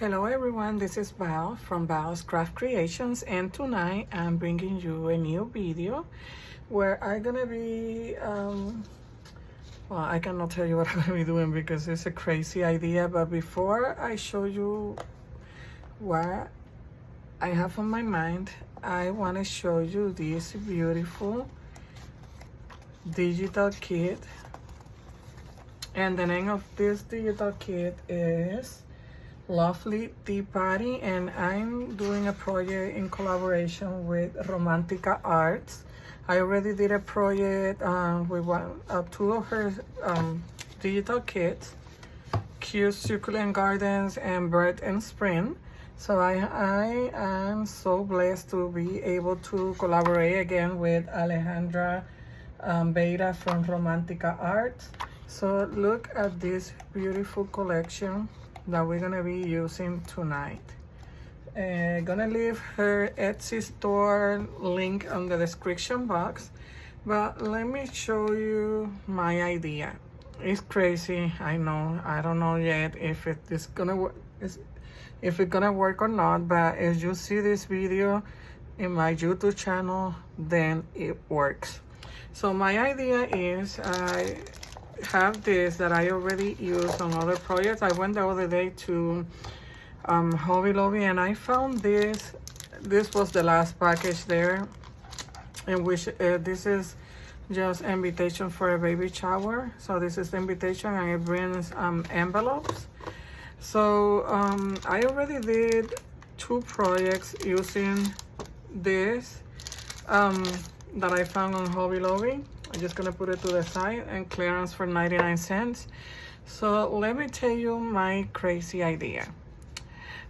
Hello everyone, this is Val from Val's Craft Creations, and tonight I'm bringing you a new video where I'm gonna be, well, I cannot tell you what I'm gonna be doing because it's a crazy idea, but before I show you what I have on my mind, I wanna show you this beautiful digital kit, and the name of this digital kit is Lovely Tea Party, and I'm doing a project in collaboration with RomanticaArts. I already did a project with two of her digital kits, Cute Succulent Gardens and Bird and Spring. So I am so blessed to be able to collaborate again with Alejandra Beira from RomanticaArts. So look at this beautiful collection that we're gonna be using tonight. Gonna leave her Etsy store link on the description box, but let me show you my idea. It's crazy, I know. I don't know yet if it's gonna work, if it's gonna work or not, but as you see this video in my YouTube channel, then it works. So my idea is I have this that I already used on other projects. I went the other day to Hobby Lobby and I found this. This was the last package there, in which this is just invitation for a baby shower. So this is the invitation and it brings envelopes. So I already did two projects using this that I found on Hobby Lobby. I'm just gonna put it to the side and clearance for 99 cents. So let me tell you my crazy idea.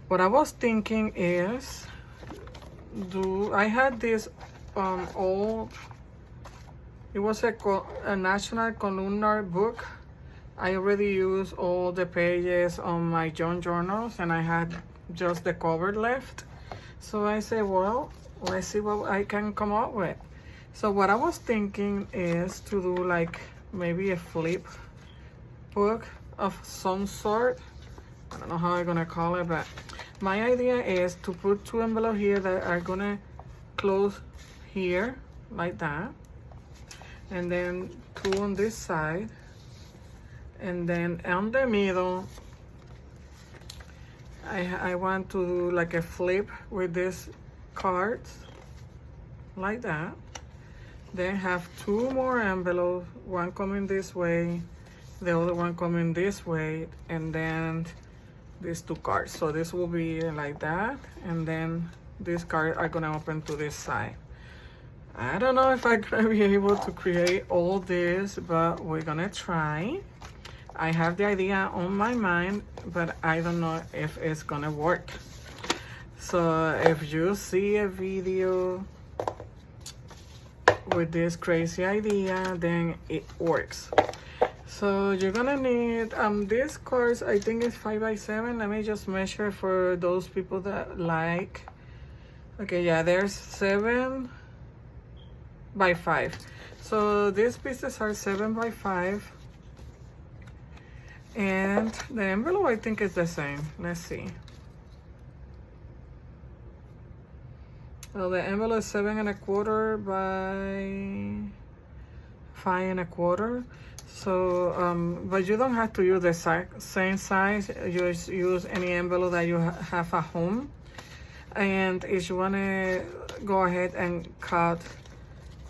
What I was thinking is, I had this old, it was a national columnar book. I already used all the pages on my junk journals and I had just the cover left. So I said, well, let's see what I can come up with. So what I was thinking is to do like maybe a flip book of some sort. I don't know how I'm gonna call it, but my idea is to put two envelopes here that are gonna close here like that, and then two on this side, and then on the middle I want to do like a flip with these cards like that. Then have two more envelopes, one coming this way, the other one coming this way, and then these two cards. So this will be like that, and then these cards are gonna open to this side. I don't know if I'm gonna be able to create all this, but we're gonna try. I have the idea on my mind, but I don't know if it's gonna work. So if you see a video with this crazy idea, then it works. So you're gonna need these cards. I think it's 5 by 7. Let me just measure for those people that like. Okay, yeah, there's 7 by 5. So these pieces are 7 by 5, and the envelope I think is the same. Let's see. Well, the envelope is 7 1/4 by 5 1/4. So, but you don't have to use the same size. You just use any envelope that you have at home. And if you want to go ahead and cut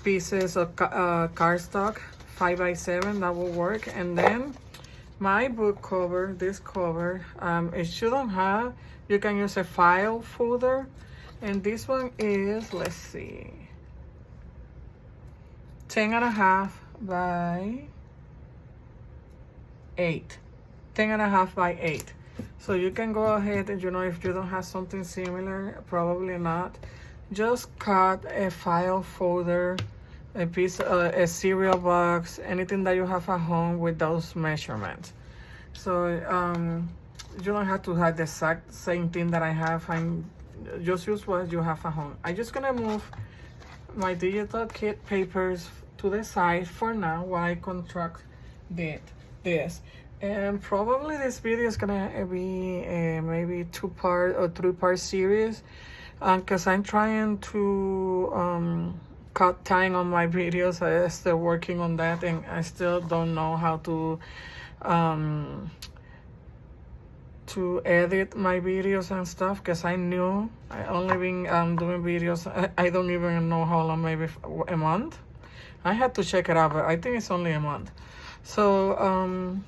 pieces of cardstock 5 by 7, that will work. And then my book cover, this cover, if you don't have, you can use a file folder. And this one is, let's see, 10 1/2 by 8. 10 1/2 by 8. So you can go ahead and, if you don't have something similar, probably not, just cut a file folder, a piece, a cereal box, anything that you have at home with those measurements. So you don't have to have the exact same thing that I have. Just use what you have at home. I'm just gonna move my digital kit papers to the side for now while I construct this. And probably this video is gonna be maybe 2-part or 3-part series, because I'm trying to cut time on my videos. I'm still working on that, and I still don't know how to edit my videos and stuff, because I only been doing videos. I don't even know how long, maybe a month. I had to check it out, but I think it's only a month. So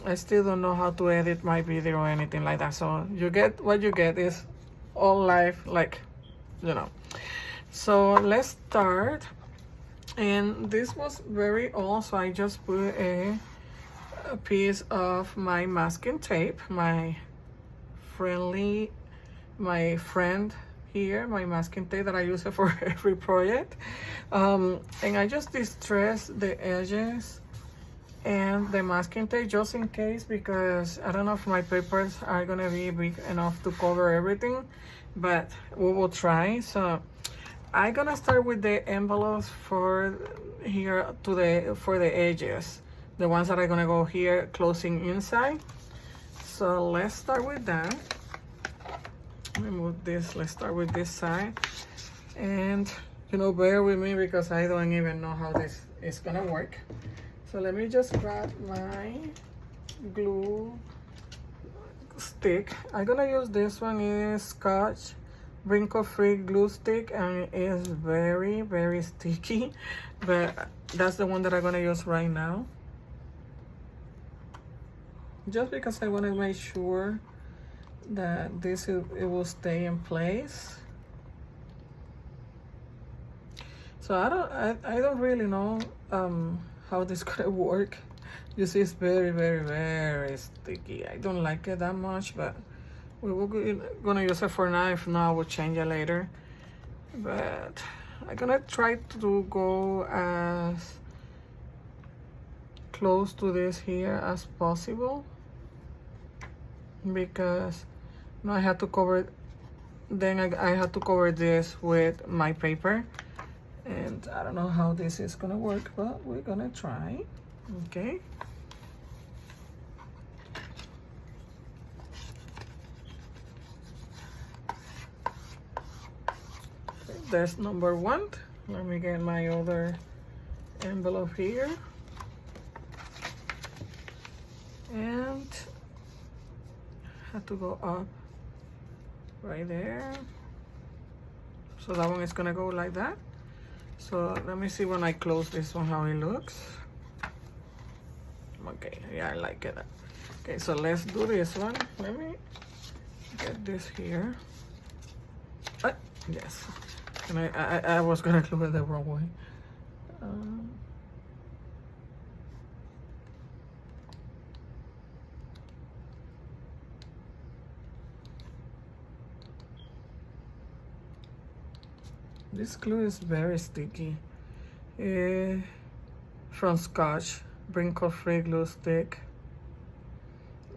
I still don't know how to edit my video or anything like that. So you get what you get is all live, like, you know. So let's start. And this was very old, so I just put a piece of my masking tape, my friend here, my masking tape that I use it for every project. And I just distress the edges and the masking tape just in case, because I don't know if my papers are gonna be big enough to cover everything, but we will try. So I'm gonna start with the envelopes for here for the edges, the ones that are gonna go here closing inside. So let's start with that. Let me move this. Let's start with this side, and bear with me because I don't even know how this is gonna work. So let me just grab my glue stick. I'm gonna use this one. Is Scotch wrinkle-free glue stick, and it's very, very sticky, but that's the one that I'm gonna use right now, just because I want to make sure that it will stay in place. So I don't really know how this gonna work. You see, it's very, very, very sticky. I don't like it that much, but we're gonna use it for now. If not, we'll change it later. But I'm gonna try to go as close to this here as possible, because I had to cover it. Then I had to cover this with my paper, and I don't know how this is gonna work, but we're gonna try. Okay. There's number 1. Let me get my other envelope here. And have to go up right there. So that one is gonna go like that. So let me see when I close this one how it looks. Okay, yeah, I like it. Okay, so let's do this one. Let me get this here. Yes. And I was gonna glue it the wrong way. This glue is very sticky. From Scotch wrinkle-free glue stick.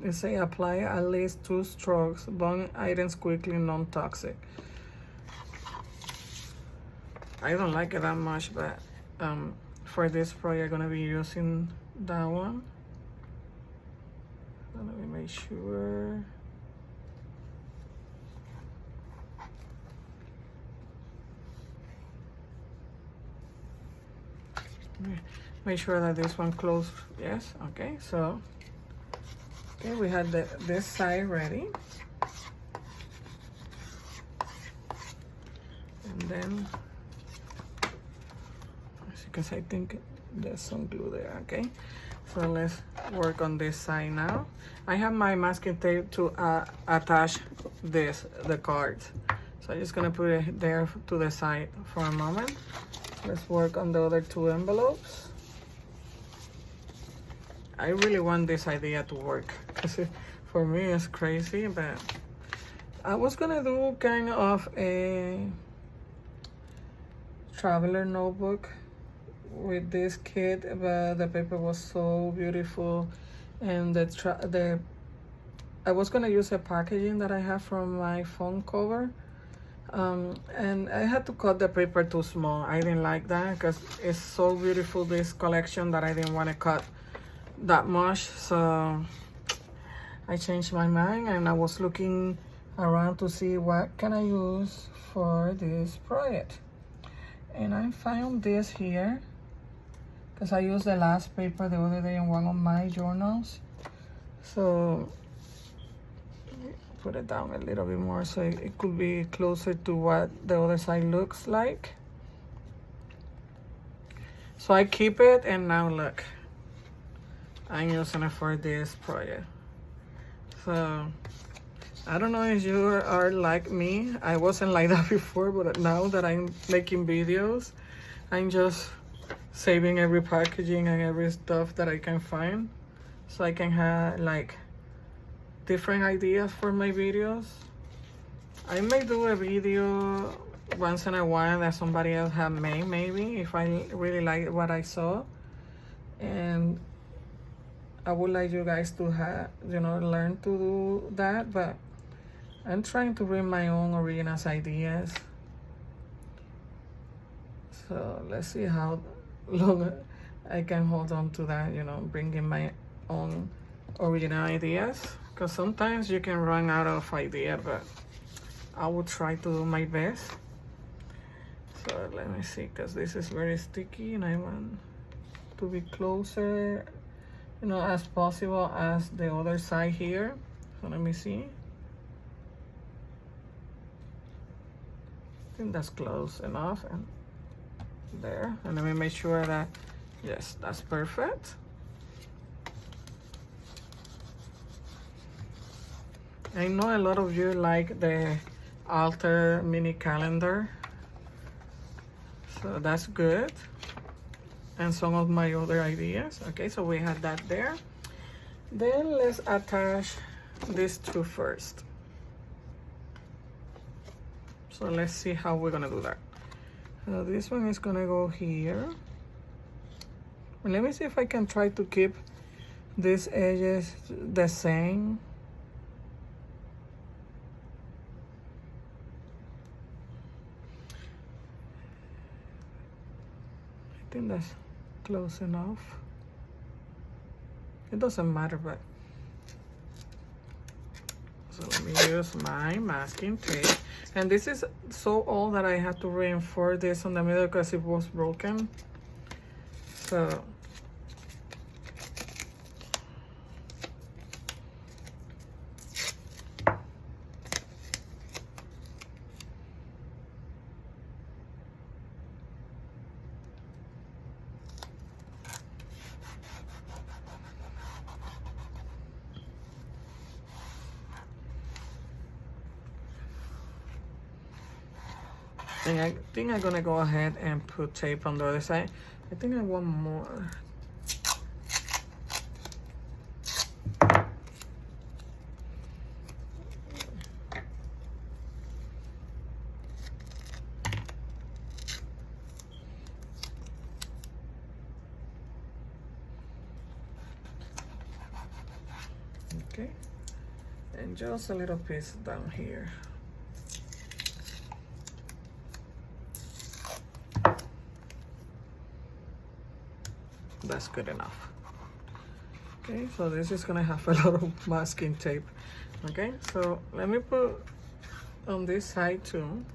They say apply at least 2 strokes. Bond items quickly, non-toxic. I don't like it that much, but for this project, I'm gonna be using that one. So let me make sure. Make sure that this one closed. Yes. Okay. So okay, we had this side ready, and then. Because I think there's some glue there. Okay, so let's work on this side now. I have my masking tape to attach the cards, so I'm just gonna put it there to the side for a moment. Let's work on the other 2 envelopes. I really want this idea to work, because for me it's crazy, but I was gonna do kind of a traveler notebook with this kit, but the paper was so beautiful, and I was gonna use a packaging that I have from my phone cover, and I had to cut the paper too small. I didn't like that because it's so beautiful, this collection, that I didn't want to cut that much. So I changed my mind and I was looking around to see what can I use for this project. And I found this here because I used the last paper the other day in one of my journals. So put it down a little bit more so it could be closer to what the other side looks like. So I keep it, and now look, I'm using it for this project. So I don't know if you are like me. I wasn't like that before, but now that I'm making videos, I'm just saving every packaging and every stuff that I can find, so I can have like different ideas for my videos. I may do a video once in a while that somebody else have made, maybe, if I really like what I saw. And I would like you guys to have, learn to do that, but I'm trying to bring my own original ideas. So let's see how long I can hold on to that, bringing my own original ideas. Because sometimes you can run out of ideas, but I will try to do my best. So let me see, because this is very sticky and I want to be closer, as possible as the other side here. So let me see. I think that's close enough, and there. And let me make sure that, yes, that's perfect. I know a lot of you like the altar mini calendar, so that's good. And some of my other ideas. Okay, so we have that there. Then let's attach these two first. So let's see how we're gonna do that. So this one is gonna go here. And let me see if I can try to keep these edges the same. I think that's close enough. It doesn't matter, but so let me use my masking tape. And this is so old that I had to reinforce this on the middle because it was broken. So and I think I'm gonna go ahead and put tape on the other side. I think I want more. Okay, and just a little piece down here. That's good enough. Okay, so this is gonna have a lot of masking tape. Okay, so let me put on this side too.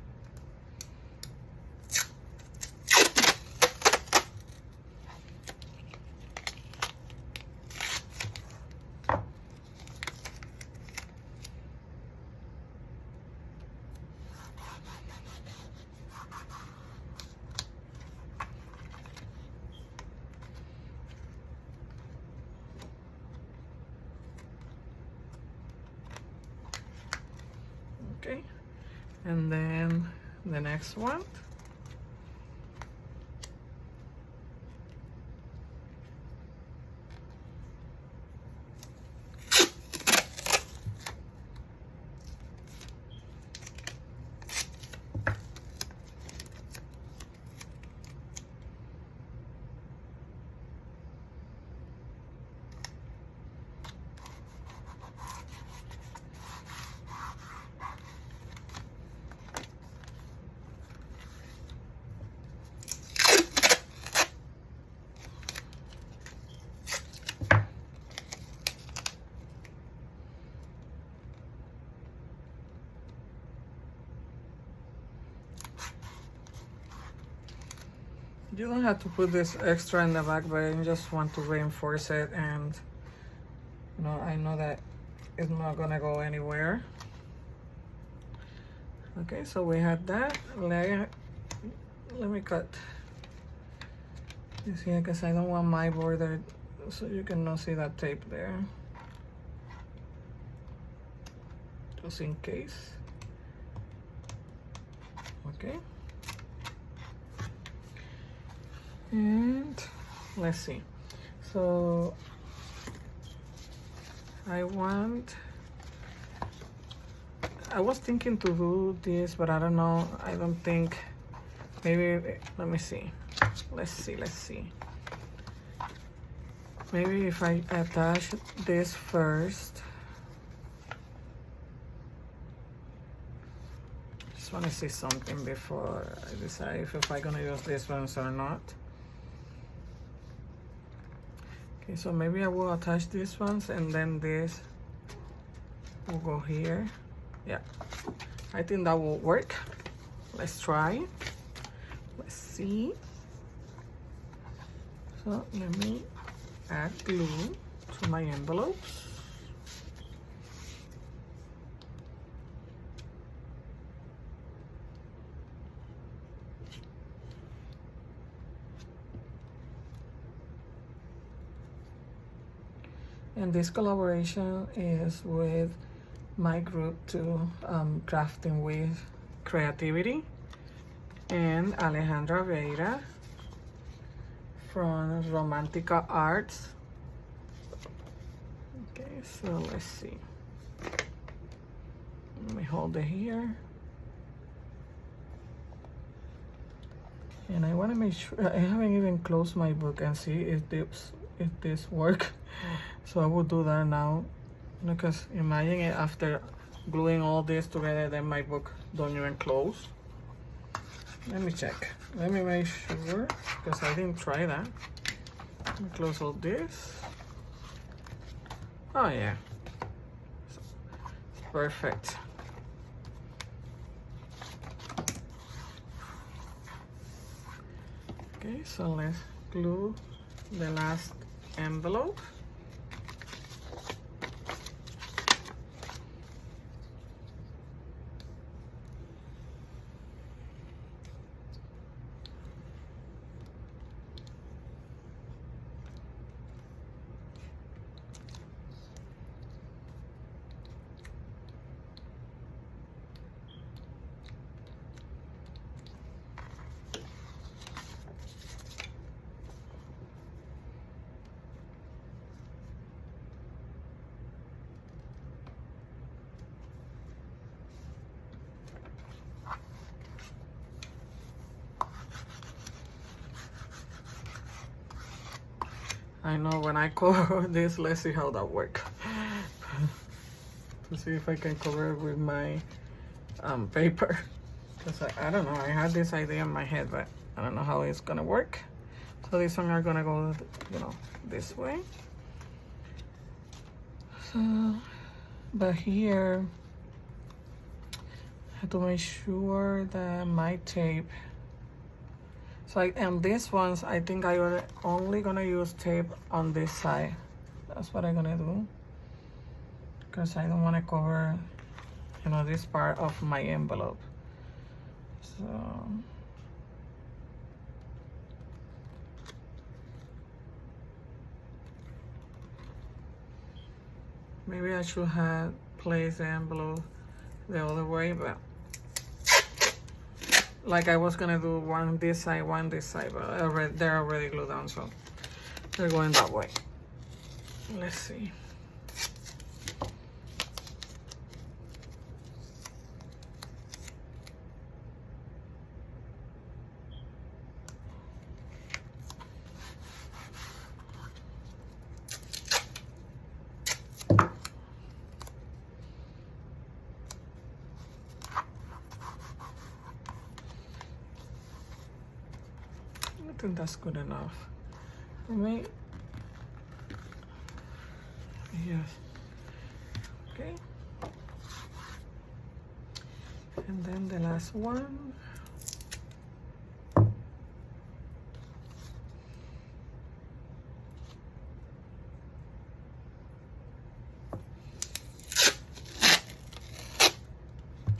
Okay, and then the next one. You don't have to put this extra in the back, but I just want to reinforce it, and you know, I know that it's not gonna go anywhere. Okay, so we had that. Let me cut this here because I don't want my border, so you cannot see that tape there. Just in case. Okay. And let's see. So I was thinking to do this, but I don't know. I don't think, maybe, let me see. Let's see. Maybe if I attach this first. Just want to see something before I decide if I'm gonna use this ones or not. Okay, so maybe I will attach these ones and then this will go here. Yeah, I think that will work. Let's try. Let's see. So let me add glue to my envelopes. And this collaboration is with my group to Crafting with Creativity and Alejandra Veira from RomanticaArts. Okay, so let's see. Let me hold it here. And I want to make sure, I haven't even closed my book and see if this work. So I will do that now, because imagine it after gluing all this together, then my book don't even close. Let me check. Let me make sure, because I didn't try that. Let me close all this. Oh yeah, it's perfect. Okay, so let's glue the last envelope. I know when I cover this, let's see how that works. To see if I can cover it with my paper. Because I don't know, I had this idea in my head, but I don't know how it's gonna work. So these ones are gonna go, you know, this way. So, but here, I have to make sure that my tape, so and these ones, I think I only gonna use tape on this side. That's what I'm gonna do, because I don't want to cover, you know, this part of my envelope. So maybe I should have placed the envelope the other way, but like I was gonna do one this side, one this side, but they're already glued down, so they're going that way. Let's see. I think that's good enough for me. Yes. Okay. And then the last one.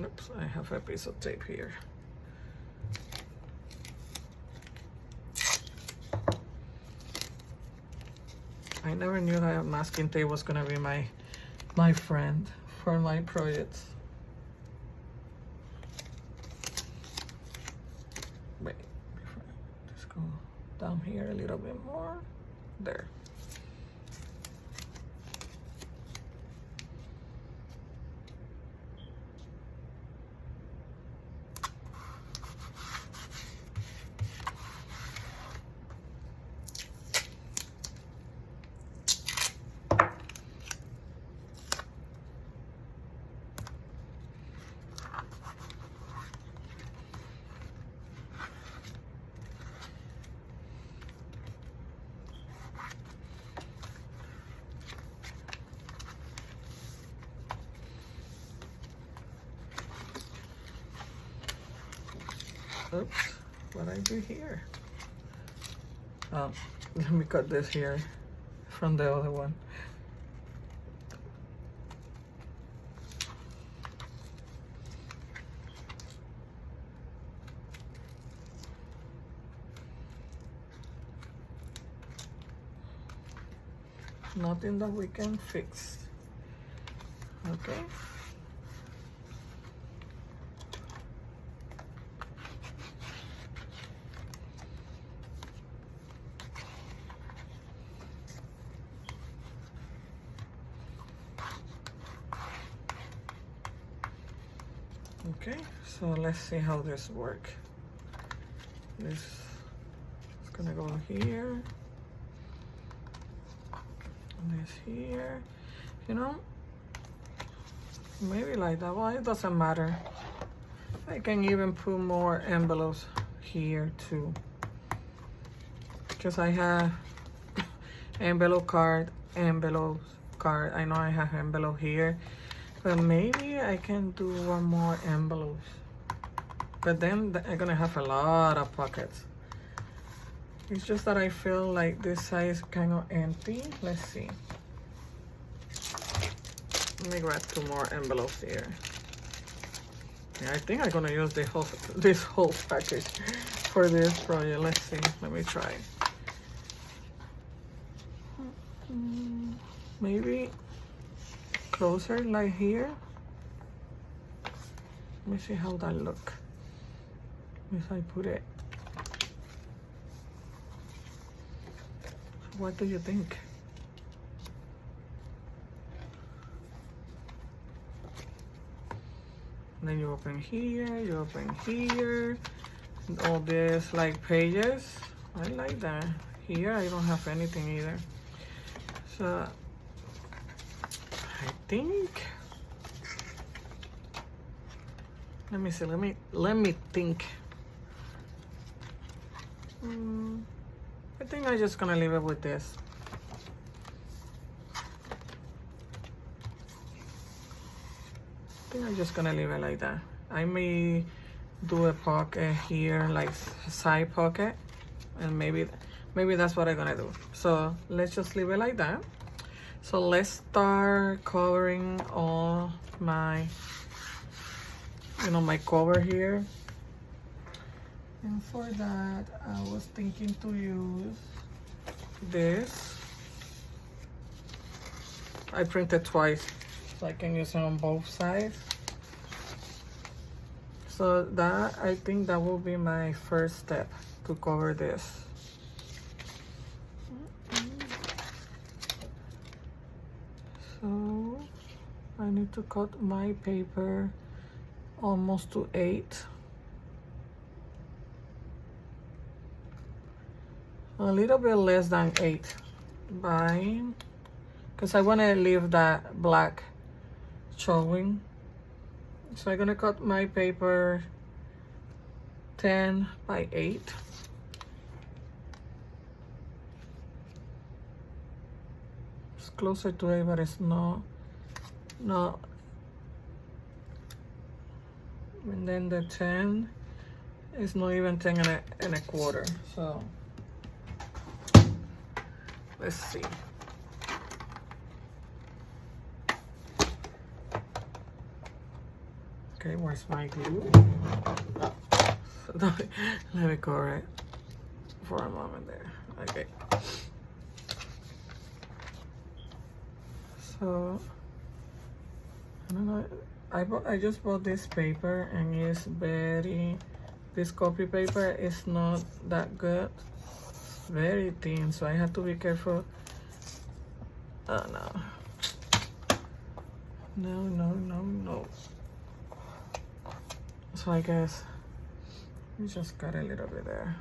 Oops, I have a piece of tape here. I never knew that masking tape was gonna be my friend for my projects. Wait, let's go down here a little bit more. There. Oops, what I do here? Let me cut this here from the other one. Nothing that we can fix. Okay. Okay, so let's see how this works. This is gonna go here. This here. You know, maybe like that. Well, it doesn't matter. I can even put more envelopes here too. Because I have envelope card. I know I have envelope here. But maybe I can do one more envelope. But then I'm gonna have a lot of pockets. It's just that I feel like this side is kind of empty. Let's see. Let me grab 2 more envelopes here. Yeah, I think I'm gonna use this whole package for this project. Let's see. Let me try. Maybe closer like here. Let me see how that look if I put it. What do you think? And then you open here, you open here, and all this like pages. I like that. Here I don't have anything either. So I think, let me see, let me think. I think I'm just gonna leave it with this. I think I'm just gonna leave it like that. I may do a pocket here, like a side pocket, and maybe that's what I'm gonna do. So let's just leave it like that. So let's start covering all my, my cover here. And for that, I was thinking to use this. I printed twice, so I can use it on both sides. So that, I think that will be my first step to cover this. So I need to cut my paper almost to 8. A little bit less than 8 because I want to leave that black showing. So I'm gonna cut my paper 10 by 8. It's closer to 8, but it's not. And then the 10 is not even 10 and a quarter. So let's see. Okay, where's my glue? Let me go right for a moment there. Okay. So I don't know. I just bought this paper and it's very. This copy paper is not that good. It's very thin, so I have to be careful. Oh no. No. So I guess we just got a little bit there.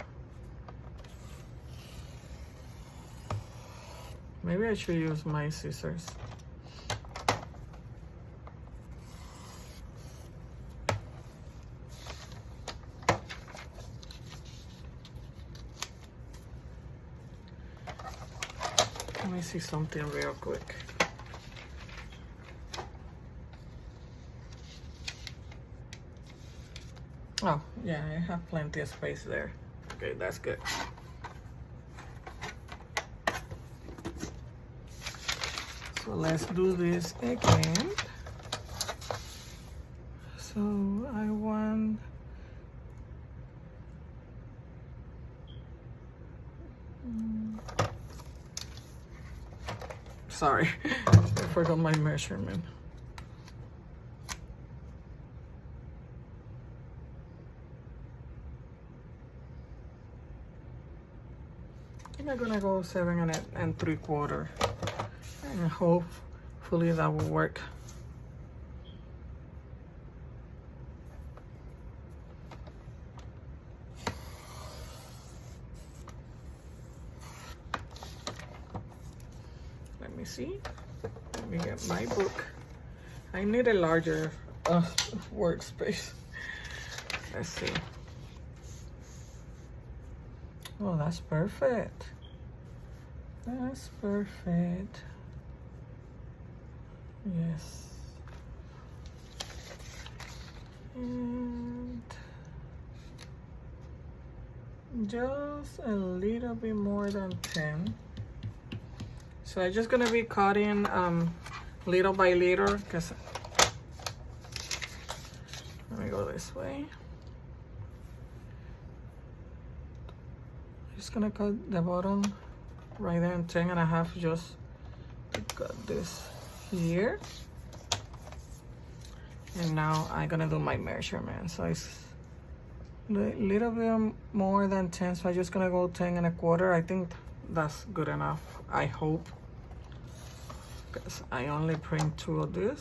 Maybe I should use my scissors. Let me see something real quick. Oh, yeah, I have plenty of space there. Okay, that's good. So let's do this again. So I want sorry, I forgot my measurement. I'm gonna go 7 3/4, and hopefully that will work. Let me see. Let me get my book. I need a larger workspace. Let's see. Oh, that's perfect. That's perfect. Yes. And just a little bit more than 10. So I'm just gonna be cutting little by little, because let me go this way. Just gonna cut the bottom right there in 10.5, just to cut this here. And now I'm gonna do my measurement. So it's a little bit more than 10, so I'm just gonna go 10 1/4. I think that's good enough, I hope, because I only print 2 of this.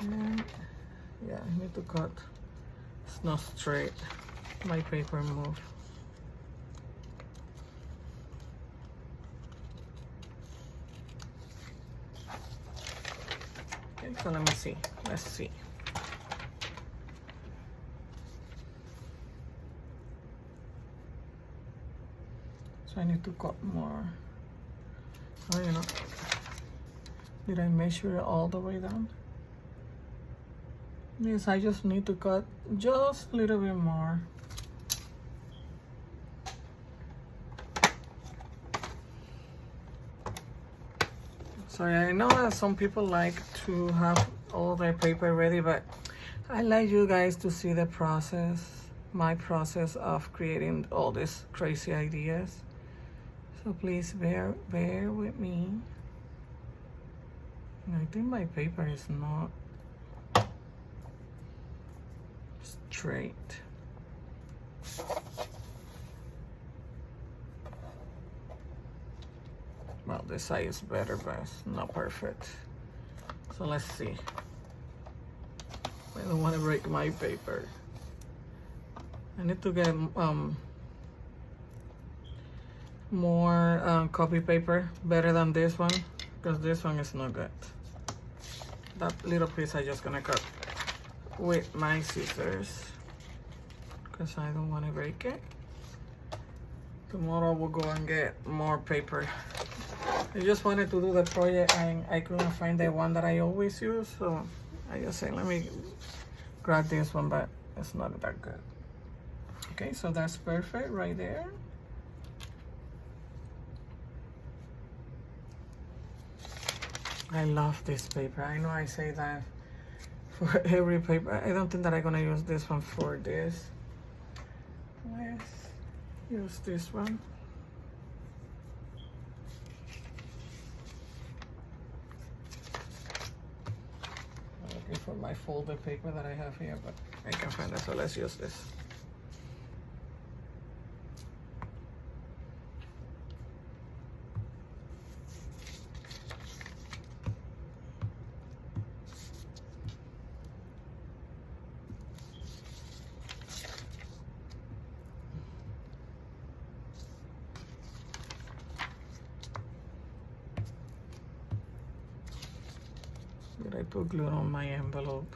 And yeah, I need to cut. It's not straight. My paper moved. Okay, so let me see. Let's see. So I need to cut more. Oh, you know, did I measure it all the way down? Yes, I just need to cut just a little bit more. Sorry, I know that some people like to have all their paper ready, but I like you guys to see the process, my process of creating all these crazy ideas. So please bear with me. I think my paper is not straight. Well, this side is better, but it's not perfect. So let's see. I don't want to break my paper. I need to get more copy paper, better than this one, because this one is not good. That little piece I'm just gonna cut with my scissors, because I don't want to break it. Tomorrow we'll go and get more paper. I just wanted to do the project and I couldn't find the one that I always use, so I just said let me grab this one, but it's not that good. Okay, so that's perfect right there. I love this paper. I know I say that for every paper. I don't think that I'm gonna use this one for this. Let's use this one. I'm looking for my folded paper that I have here, but I can't find it, so let's use this. Did I put glue on my envelope?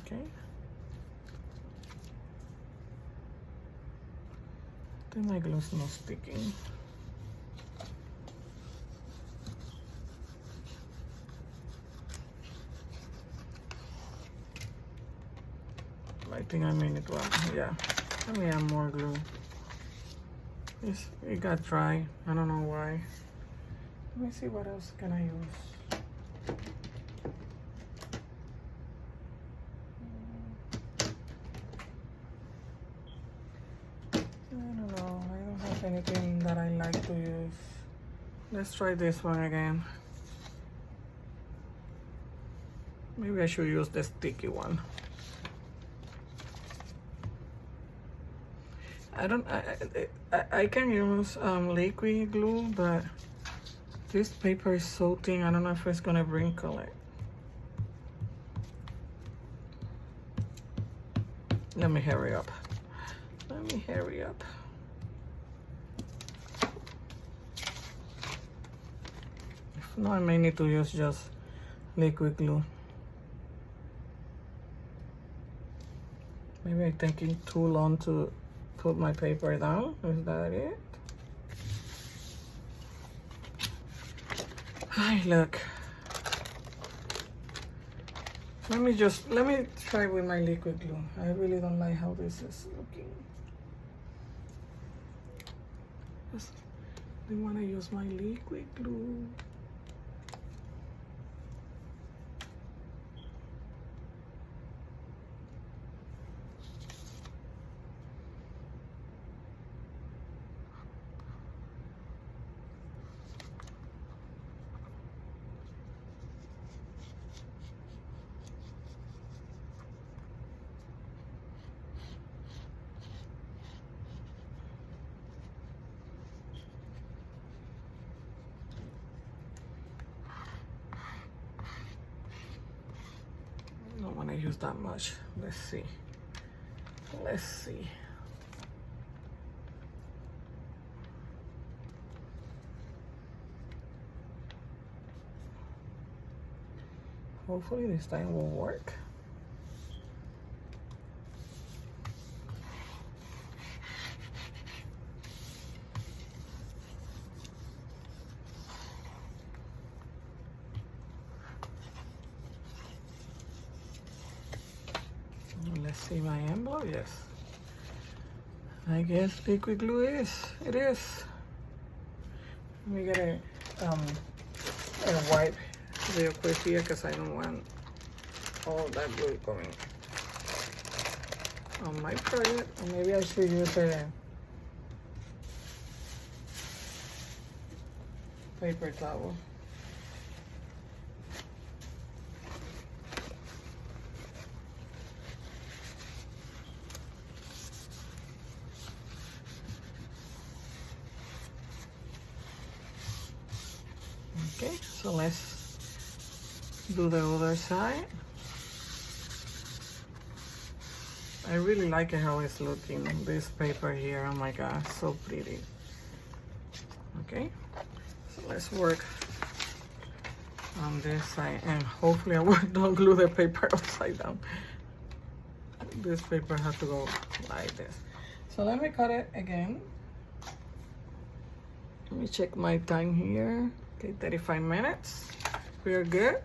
Okay. I think my glue's not sticking. I think I may need to add, yeah. Let me add more glue. It got dry. I don't know why. Let me see what else can I use. Anything that I like to use. Let's try this one again. Maybe I should use the sticky one. I can use liquid glue, but this paper is so thin. I don't know if it's gonna wrinkle it. Let me hurry up. Let me hurry up. No, I may need to use just liquid glue. Maybe I'm taking too long to put my paper down. Is that it? Hi, look. Let me try with my liquid glue. I really don't like how this is looking. I want to use my liquid glue. I don't want to use that much. Let's see. Let's see. Hopefully this time will work. Let's see my envelope. Yes. I guess liquid glue it is. Let me get a wipe real quick here because I don't want all that glue coming on my project. Or maybe I should use a paper towel. Okay, so let's do the other side. I really like how it's looking, this paper here. Oh my God, so pretty. Okay, so let's work on this side, and hopefully I will not glue the paper upside down. this paper has to go like this. So let me cut it again. Let me check my time here. Okay, 35 minutes. We are good.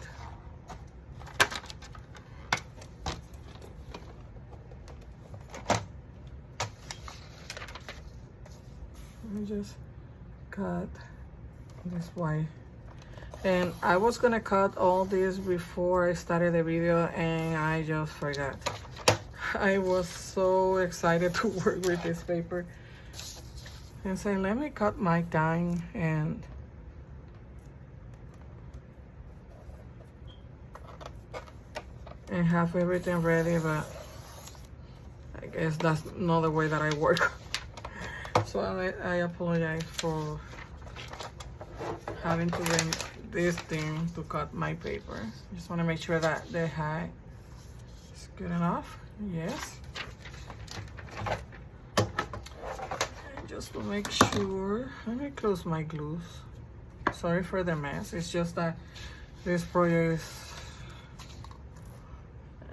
Let me just cut this way. And I was gonna cut all this before I started the video and I just forgot. I was so excited to work with this paper and say, let me cut my time and have everything ready, but I guess that's not the way that I work. So I apologize for having to rent this thing to cut my paper. Just want to make sure that the height is good enough. Yes. And just to make sure, let me close my glues. Sorry for the mess. It's just that this project is,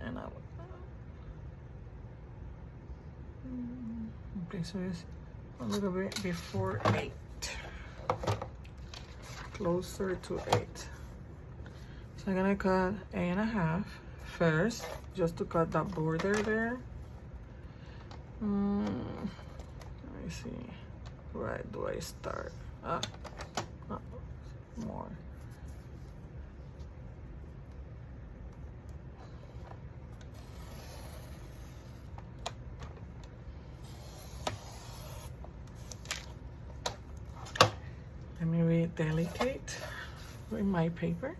and okay, so it's a little bit before 8. Closer to 8. So I'm gonna cut 8.5 first, just to cut that border there. Let me see. Where do I start? More. Let me be delicate with my paper.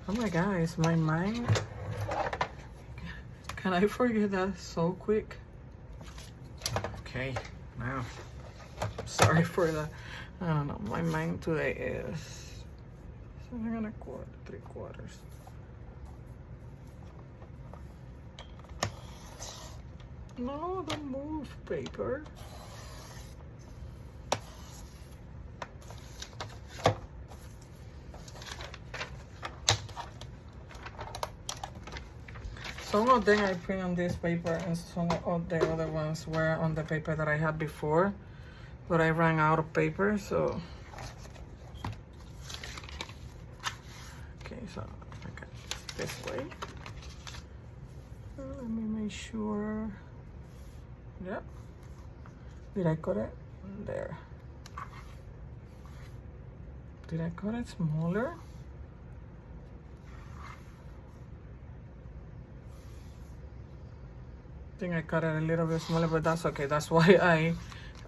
Oh my guys, my mind. Can I forget that so quick? Okay, now. Sorry for that. I don't know. My mind today is. So I'm gonna cut 3/4. No, don't move, paper. Some of them I print on this paper and some of the other ones were on the paper that I had before, but I ran out of paper, so. Okay, so I got this way. Let me make sure. Yep. Did I cut it? There. Did I cut it smaller? I think I cut it a little bit smaller, but that's okay. That's why I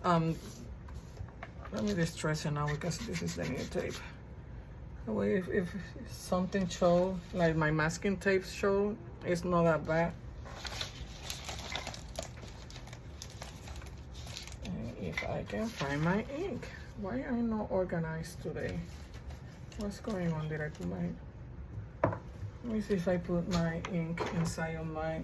let me distress it now because this is the new tape. That way if something show, like my masking tape show, it's not that bad. And if I can find my ink. Why am I not organized today? What's going on? Did I put my, let me see if I put my ink inside of my,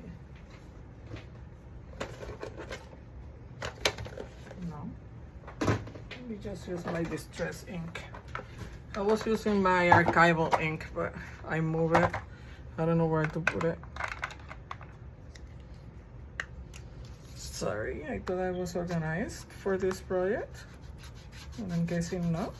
we just use my distress ink. I was using my archival ink, but I moved it. I don't know where to put it. Sorry, I thought I was organized for this project, and I'm guessing not.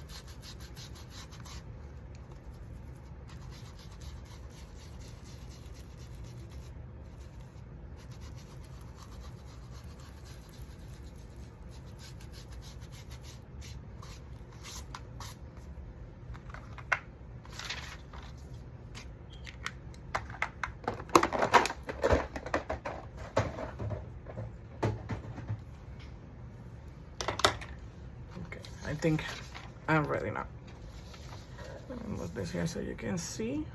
I think I'm ready now. Let me move this here so you can see.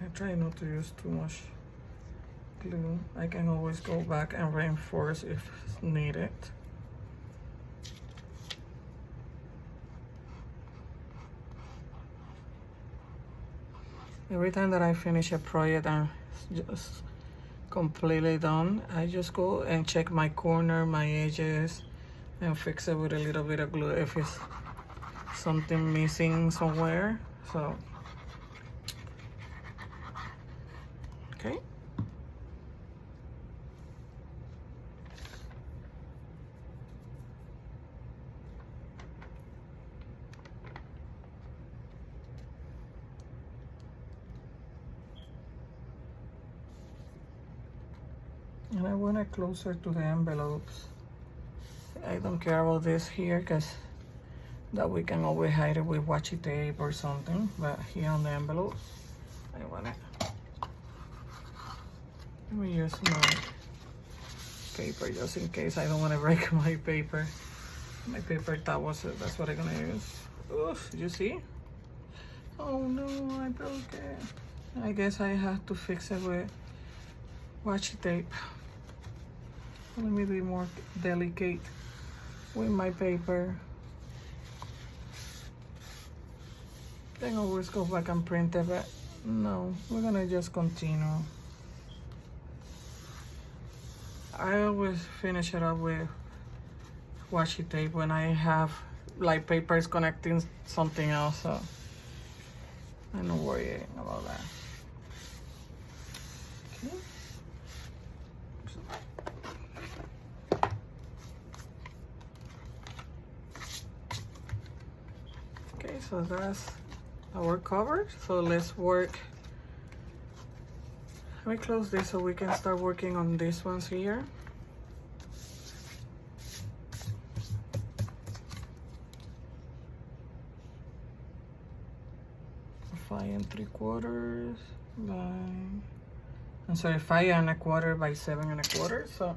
I try not to use too much glue. I can always go back and reinforce if needed. Every time that I finish a project and just completely done, I just go and check my corner, my edges, and fix it with a little bit of glue if it's something missing somewhere. So, okay. And I want it closer to the envelopes. I don't care about this here because that we can always hide it with washi tape or something, but here on the envelopes, I want it. Let me use my paper just in case I don't want to break my paper. My paper towels, that's what I'm gonna use. Oof, you see? Oh no, I broke it. I guess I have to fix it with washi tape. Let me be more delicate with my paper. Then always go back and print it, but no, we're gonna just continue. I always finish it up with washi tape when I have like papers connecting something else, so I'm not worrying about that. Okay. Okay, so that's our cover. So let's work. Let me close this so we can start working on these ones here. 5 3/4 by, I'm sorry, 5 1/4 by 7 1/4. So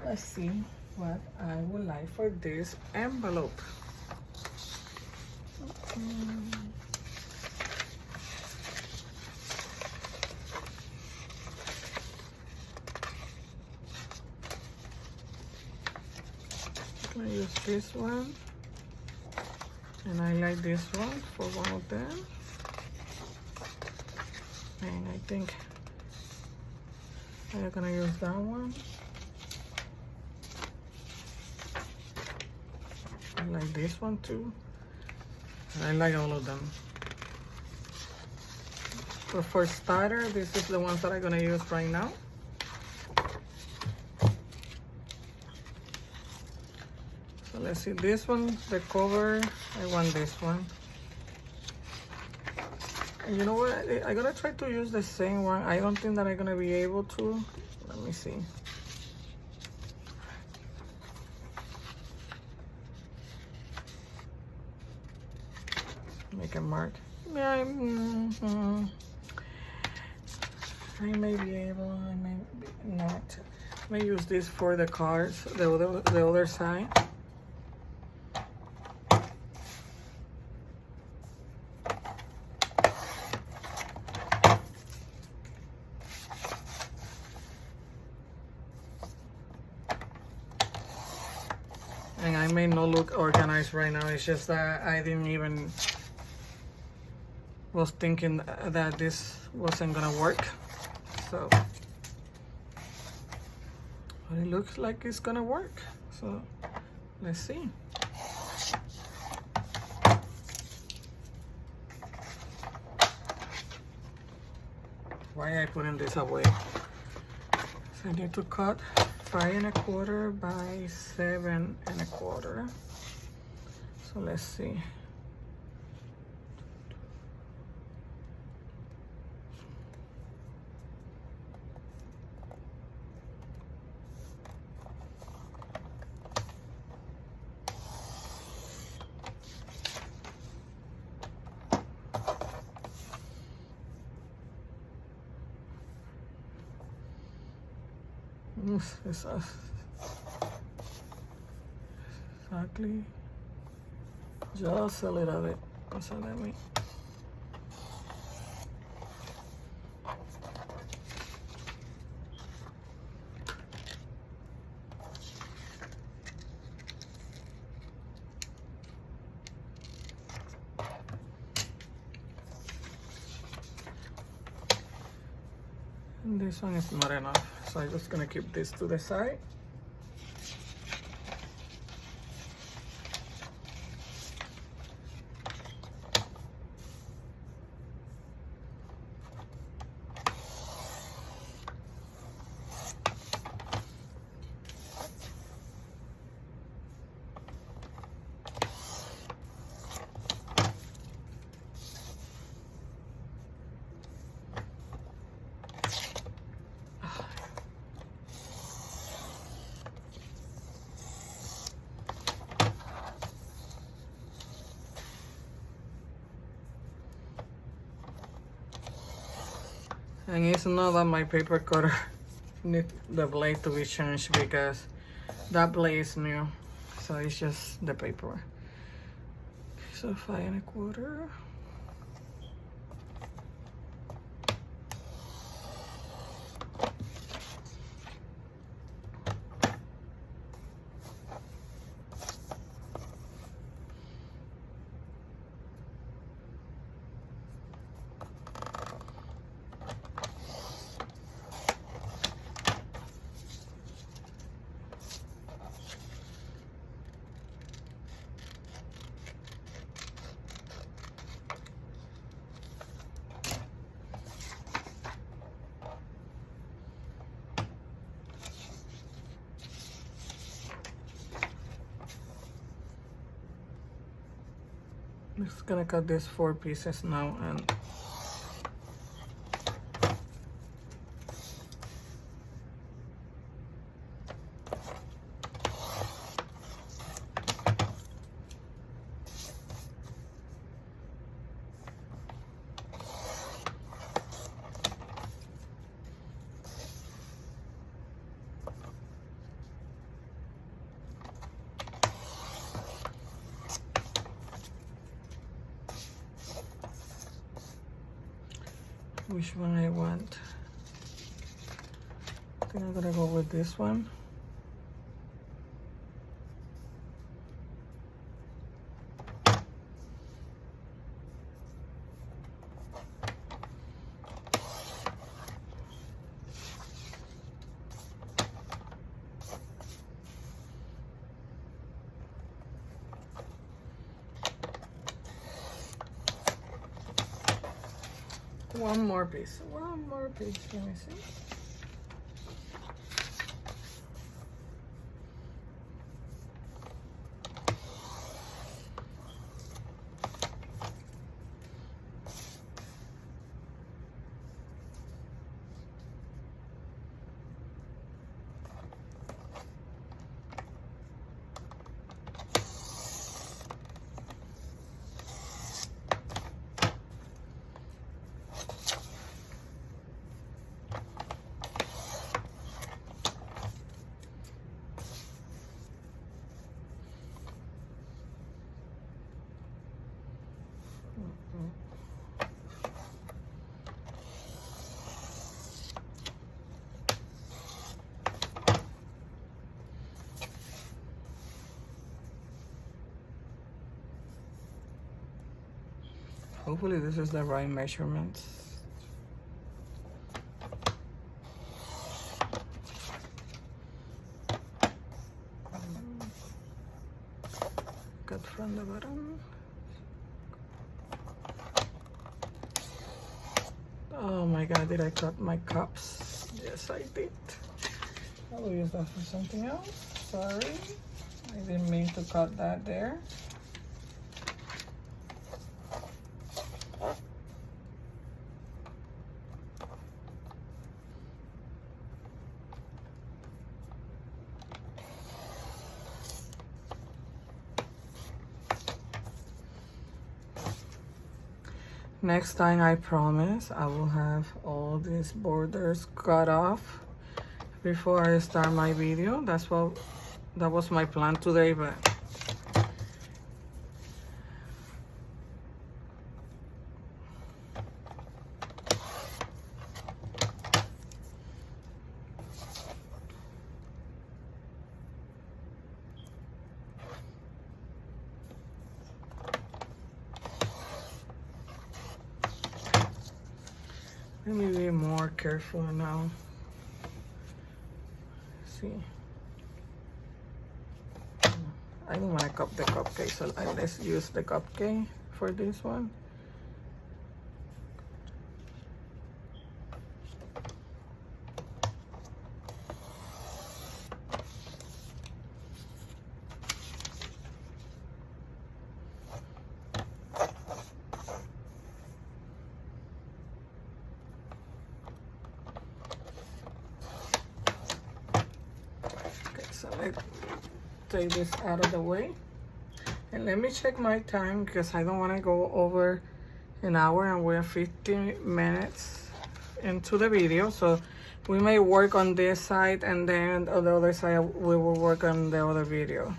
let's see what I would like for this envelope. I'm gonna use this one, and I like this one for one of them, and I think I'm gonna use that one. I like this one too. I like all of them. But for starter, this is the ones that I'm gonna use right now. So let's see, this one, the cover, I want this one. And you know what, I'm gonna try to use the same one. I don't think that I'm gonna be able to. Let me see. Make a mark. Yeah, I may be able, I may not. I may use this for the cards, the other side. And I may not look organized right now. It's just that I didn't even was thinking that this wasn't gonna work. So, but it looks like it's gonna work. So let's see. Why I putting this away? So I need to cut 5 1/4 by 7 1/4. So let's see. It's exactly just a little bit. So let me. And this one is not enough. So I'm just gonna keep this to the side. And it's not that my paper cutter need the blade to be changed because that blade is new. So it's just the paper. So 5 1/4. I'm just gonna cut these 4 pieces now and which one I want. I think I'm gonna go with this one. One more piece, let me see. Hopefully this is the right measurements. Cut from the bottom. Oh my god, did I cut my cups? Yes, I did. I will use that for something else. Sorry. I didn't mean to cut that there. Next time, I promise, I will have all these borders cut off before I start my video. That was my plan today, but let me be more careful now. Let's see. I don't want to cut the cupcake, so let's use the cupcake for this one. So let's take this out of the way. And let me check my time because I don't want to go over an hour, and we're 15 minutes into the video. So we may work on this side, and then on the other side we will work on the other video.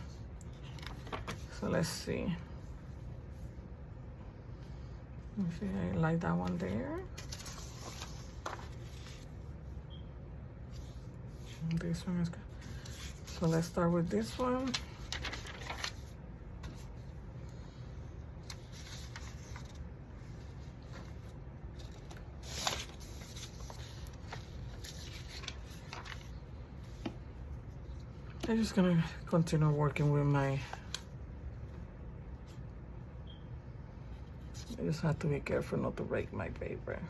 So let's see. Let's see, I like that one there. This one is good. So let's start with this one. I'm just gonna continue working with my, I just have to be careful not to break my paper.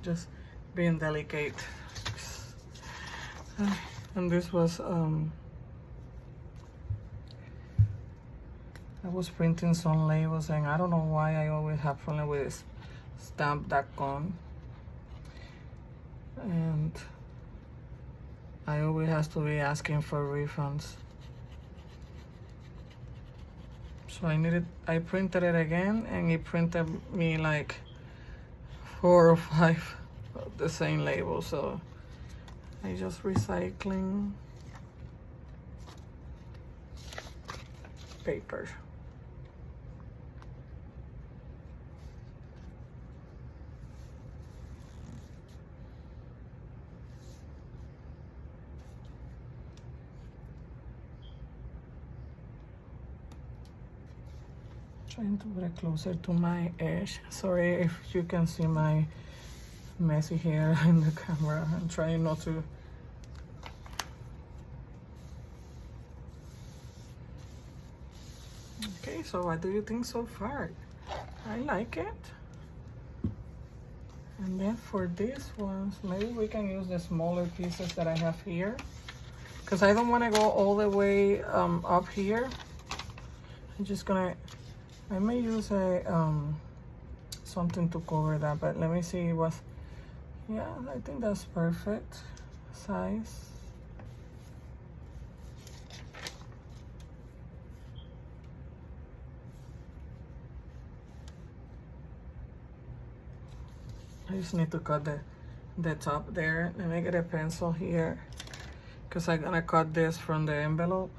Just being delicate. And this was I was printing some labels, and I don't know why I always have problem with this stamp.com, and I always have to be asking for refunds. So I printed it again, and it printed me like 4 or 5 of the same label. So I just recycling paper. Trying to get closer to my edge. Sorry if you can see my messy hair in the camera. I'm trying not to. Okay, so what do you think so far? I like it. And then for these ones, maybe we can use the smaller pieces that I have here, because I don't want to go all the way up here. I'm just gonna, I may use a something to cover that, but let me see what's, yeah, I think that's perfect size. I just need to cut the top there. Let me get a pencil here, because I'm gonna cut this from the envelope.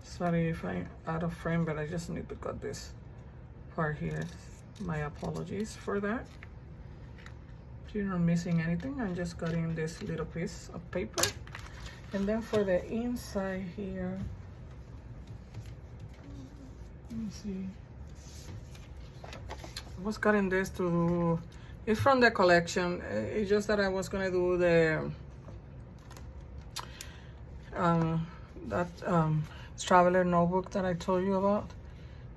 Sorry if I'm out of frame, but I just need to cut this part here. My apologies for that. If you're not missing anything, I'm just cutting this little piece of paper. And then for the inside here, let me see. I was cutting this to do, it's from the collection. It's just that I was gonna do the traveler notebook that I told you about.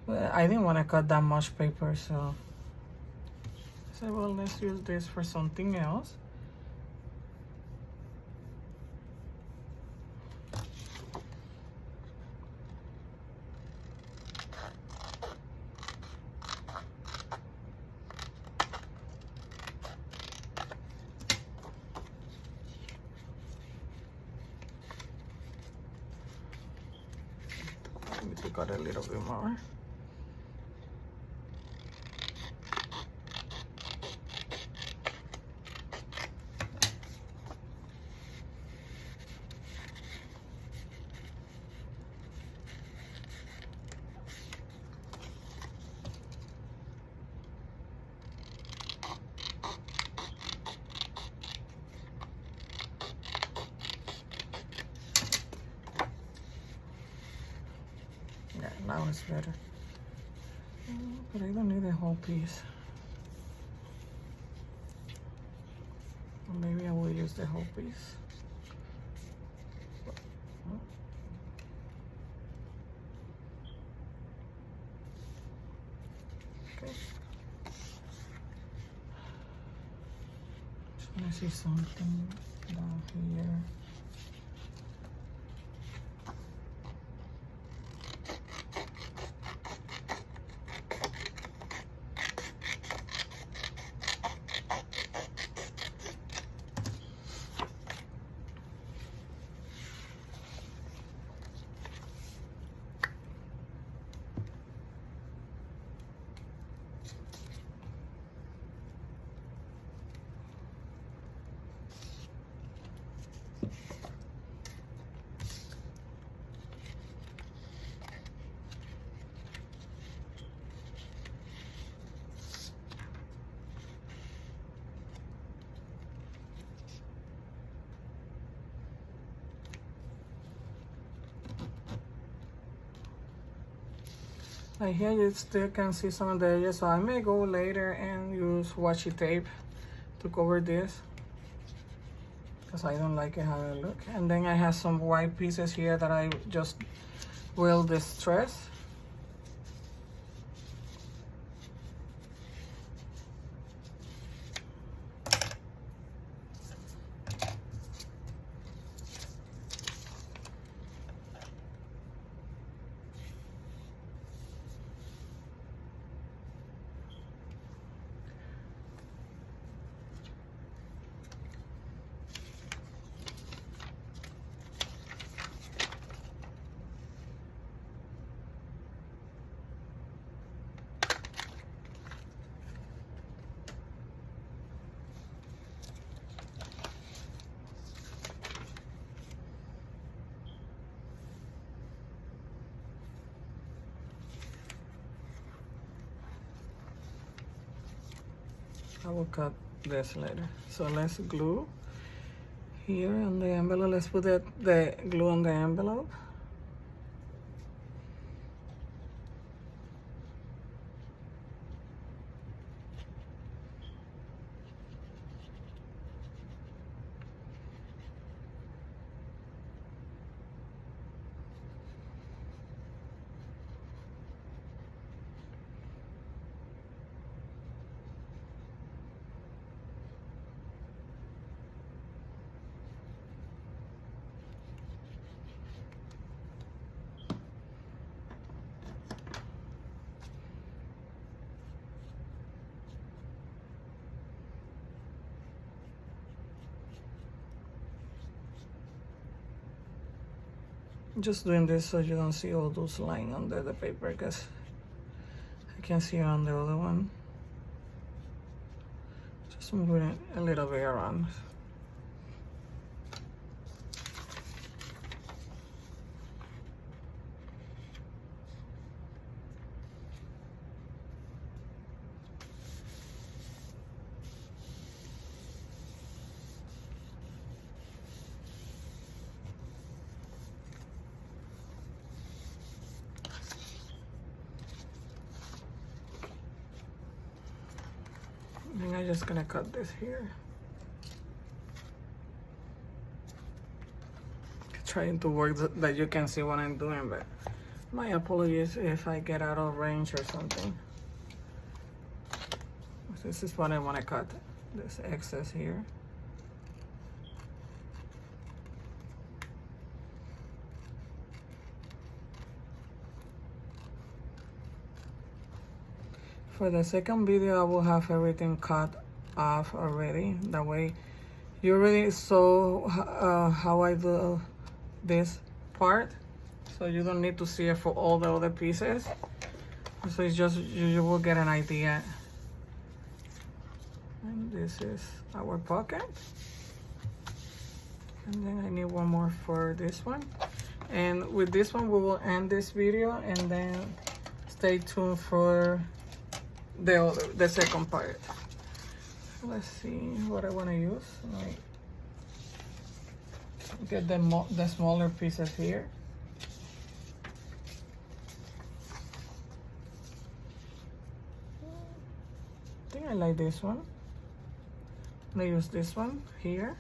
But I didn't want to cut that much paper, so I said, well, let's use this for something else. cut a little bit more. Yeah, now it's better. But I don't need the whole piece. Maybe I will use the whole piece. Okay. Just wanna see something down here. Like here you still can see some of the edges, so I may go later and use washi tape to cover this because I don't like it how it look. And then I have some white pieces here that I just will distress. I will cut this later. So let's glue here on the envelope. Let's put the glue on the envelope. Just doing this so you don't see all those lines under the paper because I can see on the other one. Just moving it a little bit around. And I'm just gonna cut this here. Trying to work that you can see what I'm doing, but my apologies if I get out of range or something. This is what I want to cut, this excess here. For the second video, I will have everything cut off already. That way, you already saw how I do this part. so you don't need to see it for all the other pieces. So it's just, you will get an idea. And this is our pocket. And then I need one more for this one. And with this one, we will end this video, and then stay tuned for the second part. Let's see what I want to use. Like, get the smaller pieces here. I think I like this one. I'm gonna use this one here.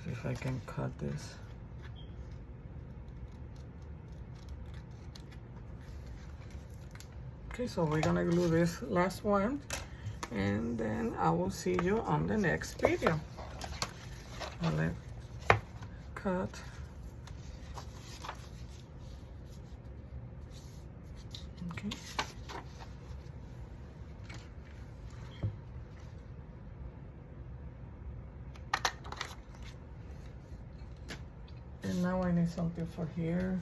See if I can cut this. Okay, so we're gonna glue this last one, and then I will see you on the next video. Let's cut. Okay. And now I need something for here.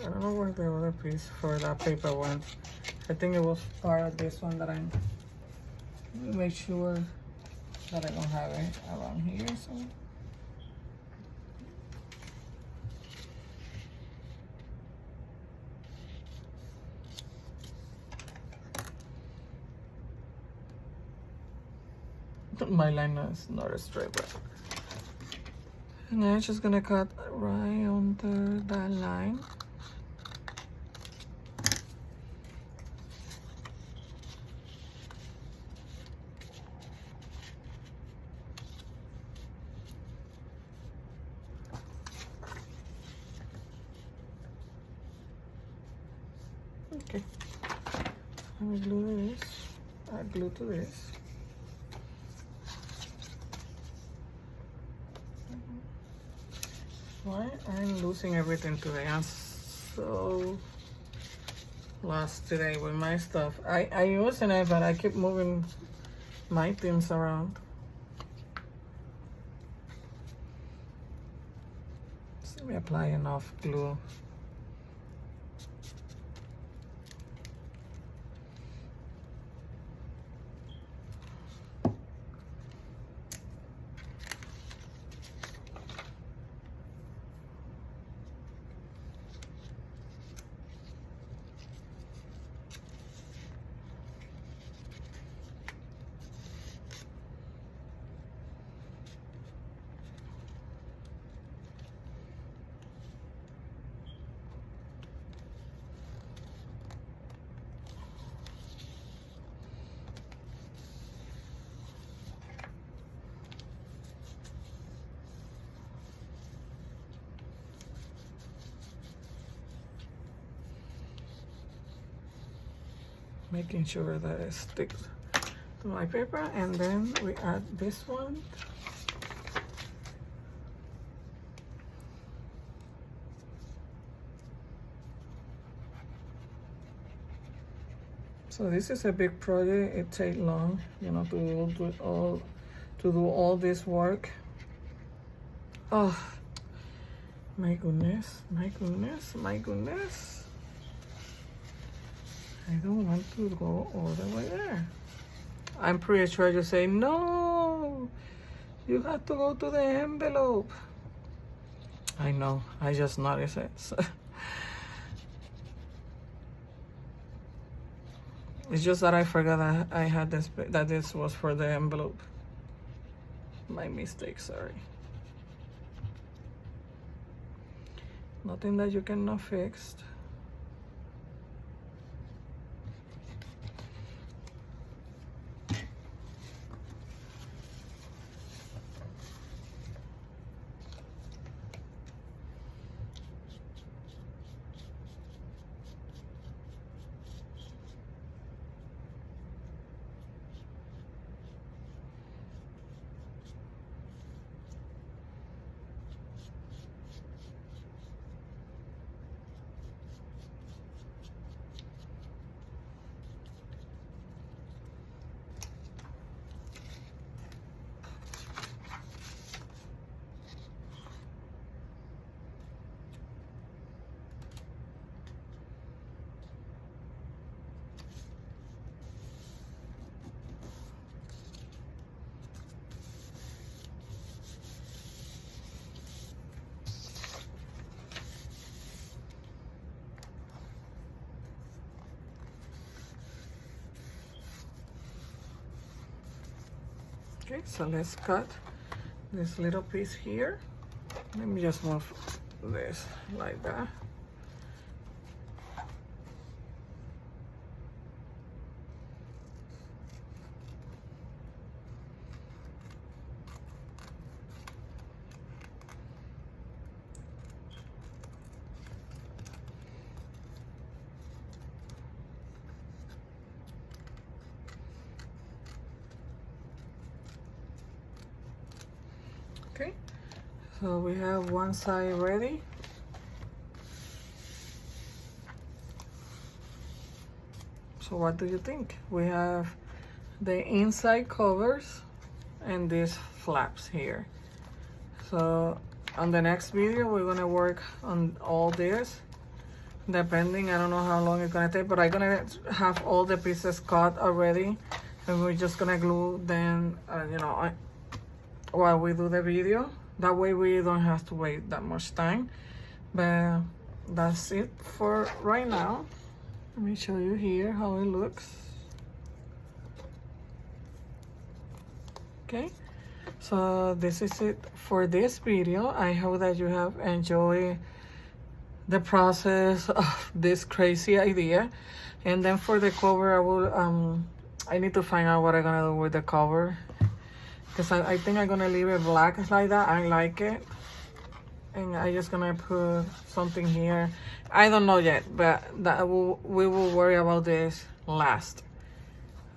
I don't know where the other piece for that paper went. I think it was part of this one that I make sure that I don't have it around here. So my line is not a straight line. And I'm just gonna cut right under that line. Okay, let me glue this. Add glue to this. Why I'm losing everything today? I'm so lost today with my stuff. I using it, but I keep moving my things around. So let me apply enough glue. Making sure that it sticks to my paper, and then we add this one. So this is a big project. It takes long, you know, to do it all to do all this work. Oh, my goodness, my goodness, my goodness. I don't want to go all the way there. I'm pretty sure you say, no, you have to go to the envelope. I know, I just noticed it. It's just that I forgot that I had this, that this was for the envelope. My mistake, sorry. Nothing that you cannot fix. Okay, so let's cut this little piece here. Let me just move this like that. Okay, so we have one side ready. So what do you think? We have the inside covers and these flaps here. So on the next video, we're gonna work on all this. Depending, I don't know how long it's gonna take, but I'm gonna have all the pieces cut already. And we're just gonna glue them, you know, while we do the video. That way we don't have to wait that much time. But that's it for right now. Let me show you here how it looks. Okay, so this is it for this video. I hope that you have enjoyed the process of this crazy idea. And then for the cover, I need to find out what I'm gonna do with the cover, because I think I'm gonna leave it black like that. I like it, and I just gonna put something here. I don't know yet, but we will worry about this last.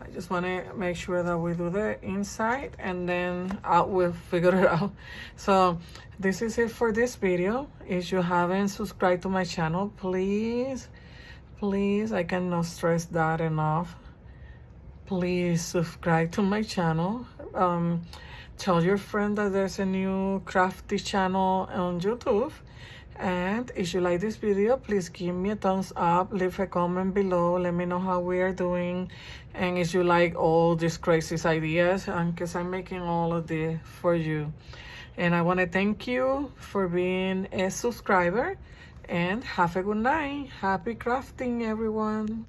I just want to make sure that we do the inside, and then we'll figure it out. So this is it for this video. If you haven't subscribed to my channel, please, I cannot stress that enough. Please subscribe to my channel. Tell your friend that there's a new crafty channel on YouTube. And if you like this video, please give me a thumbs up, leave a comment below, let me know how we are doing, and if you like all these crazy ideas, because I'm making all of this for you. And I want to thank you for being a subscriber, and have a good night. Happy crafting, everyone.